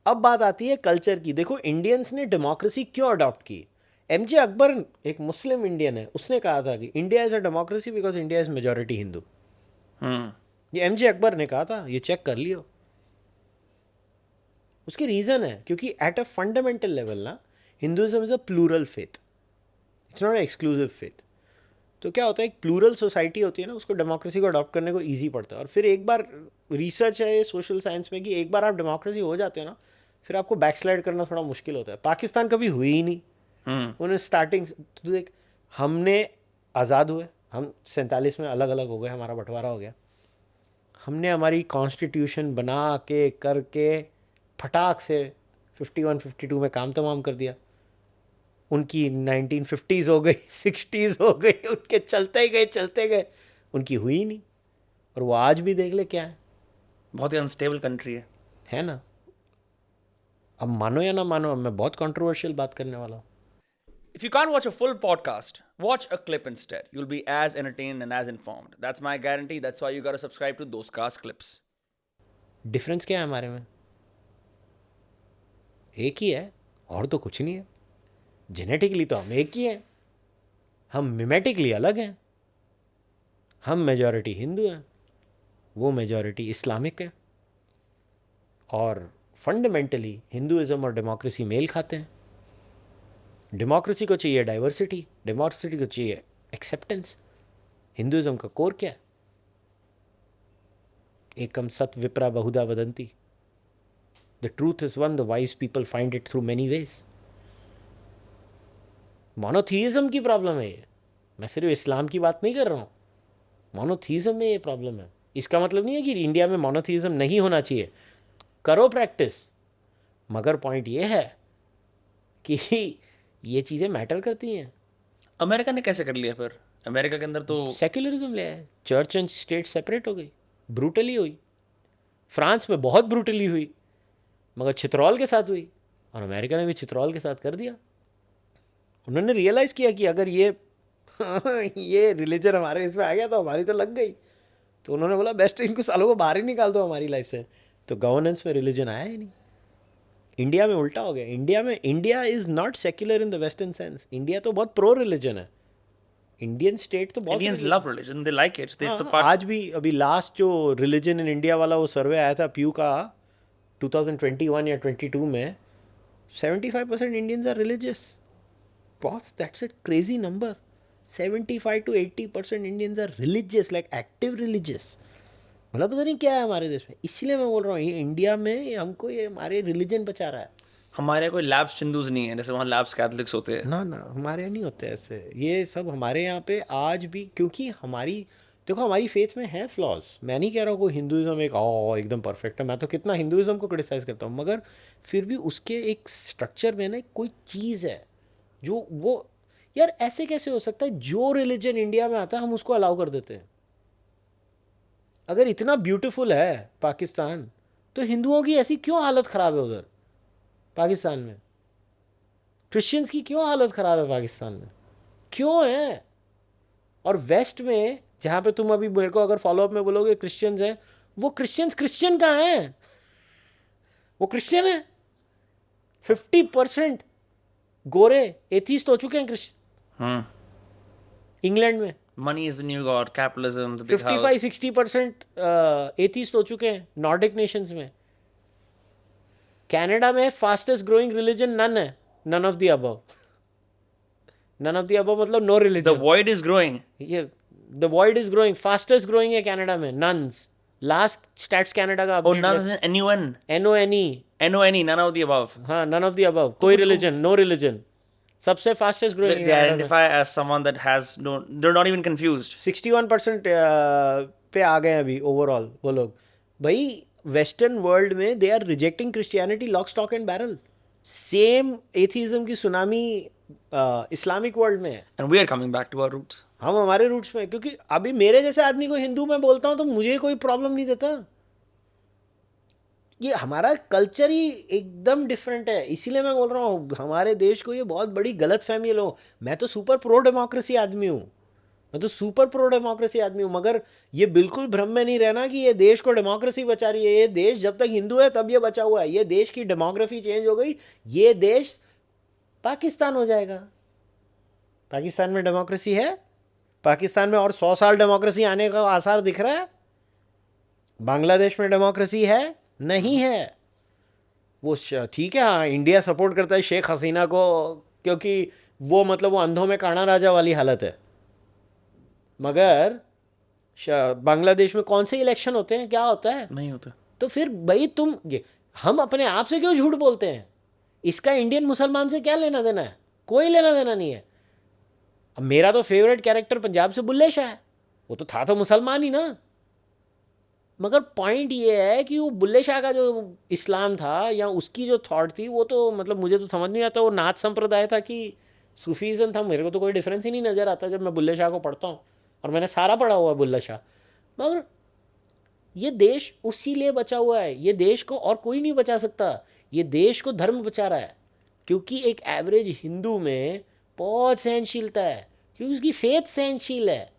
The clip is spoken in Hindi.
अब बात आती है कल्चर की। देखो इंडियंस ने डेमोक्रेसी क्यों अडॉप्ट की। एमजे अकबर एक मुस्लिम इंडियन है, उसने कहा था कि India is a democracy because India is majority Hindu. ये एमजे अकबर ने कहा था, ये चेक कर लियो। उसकी रीज़न है क्योंकि एट अ फंडामेंटल लेवल ना, Hinduism is a plural faith, it's not exclusive faith. तो क्या होता है, एक प्लूरल सोसाइटी होती है ना, उसको डेमोक्रेसी को अडॉप्ट करने को ईजी पड़ता है। और फिर एक बार रिसर्च है ये सोशल साइंस में कि एक बार आप डेमोक्रेसी हो जाते हो ना, फिर आपको बैकस्लाइड करना थोड़ा मुश्किल होता है। पाकिस्तान कभी हुई ही नहीं। उन्हें स्टार्टिंग तो देख, हमने आज़ाद हुए, हम 47 में अलग अलग हो गए, हमारा बंटवारा हो गया। हमने हमारी कॉन्स्टिट्यूशन बना के करके फटाक से 51-52 में काम तमाम कर दिया। उनकी 1950s हो गई, 60s हो गई, उनके चलते गए, उनकी हुई ही नहीं। और वो आज भी देख ले क्या है, बहुत ही अनस्टेबल कंट्री है ना। अब मानो या ना मानो, अब मैं बहुत कंट्रोवर्शियल बात करने वाला हूँ। If you can't watch a full podcast, watch a clip instead. You'll be as entertained and as informed. That's my guarantee. That's why you gotta subscribe to those cast clips. Difference क्या है हमारे में? एक ही है, और तो कुछ नहीं है। जेनेटिकली तो हम एक ही हैं, हम मिमेटिकली अलग हैं। हम मेजॉरिटी हिंदू हैं, वो मेजॉरिटी इस्लामिक है। और फंडामेंटली हिंदुइज्म और डेमोक्रेसी मेल खाते हैं। डेमोक्रेसी को चाहिए डाइवर्सिटी, डेमोक्रेसी को चाहिए एक्सेप्टेंस। हिंदुइज्म का कोर क्या है? एकम सत विप्रा बहुधा वदंती, the truth is one, the wise people find it through many ways. Monotheism की प्रॉब्लम है ये, मैं सिर्फ इस्लाम की बात नहीं कर रहा हूँ। मोनोथीइज्म में ये प्रॉब्लम है। इसका मतलब नहीं है कि इंडिया में मोनोथीइज्म नहीं होना चाहिए, करो प्रैक्टिस। मगर पॉइंट ये है कि ये चीज़ें मैटर करती हैं। अमेरिका ने कैसे कर लिया फिर? अमेरिका के अंदर तो सेक्युलरिज्म ले आए, चर्च एंड स्टेट सेपरेट हो गई, ब्रूटली हुई। फ्रांस में बहुत ब्रूटली हुई, मगर चित्रौल के साथ हुई। और अमेरिका ने भी चित्रौल के साथ कर दिया। उन्होंने रियलाइज़ किया कि अगर ये ये रिलीजन हमारे इसमें आ गया तो हमारी तो लग गई। तो उन्होंने बोला बेस्ट इनको सालों को बाहर ही निकाल दो हमारी लाइफ से। तो गवर्नेंस में रिलीजन आया ही नहीं। इंडिया में उल्टा हो गया। इंडिया में, India is not secular in the western sense. India तो बहुत प्रो रिलीजन है। इंडियन स्टेट तो बहुत Indians love religion. They like it. It's a हाँ, part. आज भी अभी लास्ट जो रिलीजन इन इंडिया वाला वो सर्वे आया था प्यू का 2021 या 22 में, 75% Indians are religious. Boss, that's a crazy number. 75 to 80% Indians are religious, like active religious. मतलब पता नहीं क्या है हमारे देश में। इसलिए मैं बोल रहा हूँ, ये इंडिया में हमको ये हमारे रिलीजन बचा रहा है। हमारे यहाँ कोई लैब्स चिंदूज नहीं है जैसे वहाँ लैब्स कैथलिक्स होते हैं। ना ना, हमारे यहाँ नहीं होते ऐसे। ये सब हमारे यहाँ पे आज भी, क्योंकि हमारी, देखो हमारी फेथ में है फ्लॉज। मैं नहीं कह रहा हूँ कोई हिंदुइज्म एक एकदम परफेक्ट है, मैं तो कितना हिंदुइज्म को क्रिटिसाइज़ करता हूँ, मगर फिर भी उसके एक स्ट्रक्चर में ना कोई चीज़ है जो वो, यार ऐसे कैसे हो सकता है जो रिलीजन इंडिया में आता है हम उसको अलाउ कर देते हैं। अगर इतना ब्यूटीफुल है पाकिस्तान, तो हिंदुओं की ऐसी क्यों हालत ख़राब है उधर पाकिस्तान में? क्रिश्चियंस की क्यों हालत ख़राब है पाकिस्तान में? क्यों है? और वेस्ट में जहाँ पे तुम अभी मेरे को अगर फॉलोअप में बोलोगे क्रिश्चियंस हैं, वो क्रिश्चियंस क्रिश्चियन कहाँ हैं? वो क्रिश्चियन है। 50% गोरे एथीस्ट हो चुके हैं इंग्लैंड में। Money is the new god, capitalism, the big 55 house. 60% atheist हो चुके हैं नॉर्डिक नेशंस में। कनाडा में फास्टेस्ट ग्रोइंग रिलीजन नन है, none of the above. None of the above मतलब no The religion. void is growing. ये the void is growing, fastest growing है कनाडा में, नन्स। लास्ट स्टैट्स कनाडा का Oh, none is an NUN. NONE। NONE, none of the above. हाँ, नन ऑफ द अबव, कोई कुछ- रिलीजन, नो रिलीजन। सबसे fastest They, growing they identify as someone that has no. They're not even confused. 61% पे आ गए अभी ओवरऑल वो लोग। भाई वेस्टर्न वर्ल्ड में they are rejecting Christianity lock stock and barrel. Same atheism की सुनामी इस्लामिक वर्ल्ड में है। And we are coming back to our roots. हम हमारे रूट्स में, क्योंकि अभी मेरे जैसे आदमी को हिंदू मैं बोलता हूँ तो मुझे कोई प्रॉब्लम नहीं देता। ये हमारा कल्चर ही एकदम डिफरेंट है। इसीलिए मैं बोल रहा हूँ हमारे देश को ये बहुत बड़ी गलत फहमी है लोग। मैं तो सुपर प्रो डेमोक्रेसी आदमी हूँ। मैं तो सुपर प्रो डेमोक्रेसी आदमी हूँ, मगर ये बिल्कुल भ्रम में नहीं रहना कि ये देश को डेमोक्रेसी बचा रही है। ये देश जब तक हिंदू है तब ये बचा हुआ है। ये देश की डेमोग्राफी चेंज हो गई, ये देश पाकिस्तान हो जाएगा। पाकिस्तान में डेमोक्रेसी है, पाकिस्तान में और 100 साल डेमोक्रेसी आने का आसार दिख रहा है। बांग्लादेश में डेमोक्रेसी है, नहीं है। वो ठीक है, हाँ इंडिया सपोर्ट करता है शेख हसीना को, क्योंकि वो मतलब वो अंधों में काना राजा वाली हालत है। मगर बांग्लादेश में कौन से इलेक्शन होते हैं, क्या होता है? नहीं होता। तो फिर भाई तुम हम अपने आप से क्यों झूठ बोलते हैं? इसका इंडियन मुसलमान से क्या लेना देना है? कोई लेना देना नहीं है। अब मेरा तो फेवरेट कैरेक्टर पंजाब से बुल्ले शाह है, वो तो था तो मुसलमान ही ना। मगर पॉइंट ये है कि वो बुल्ले शाह का जो इस्लाम था या उसकी जो थॉट थी, वो तो मतलब मुझे तो समझ नहीं आता वो नाथ संप्रदाय था कि सूफीज़म था। मेरे को तो कोई डिफरेंस ही नहीं नज़र आता जब मैं बुल्ले शाह को पढ़ता हूँ, और मैंने सारा पढ़ा हुआ है बुल्ले शाह। मगर ये देश उसी लिए बचा हुआ है, ये देश को और कोई नहीं बचा सकता। ये देश को धर्म बचा रहा है, क्योंकि एक एवरेज हिंदू में बहुत सहनशीलता है, क्योंकि उसकी फेथ सहनशील है।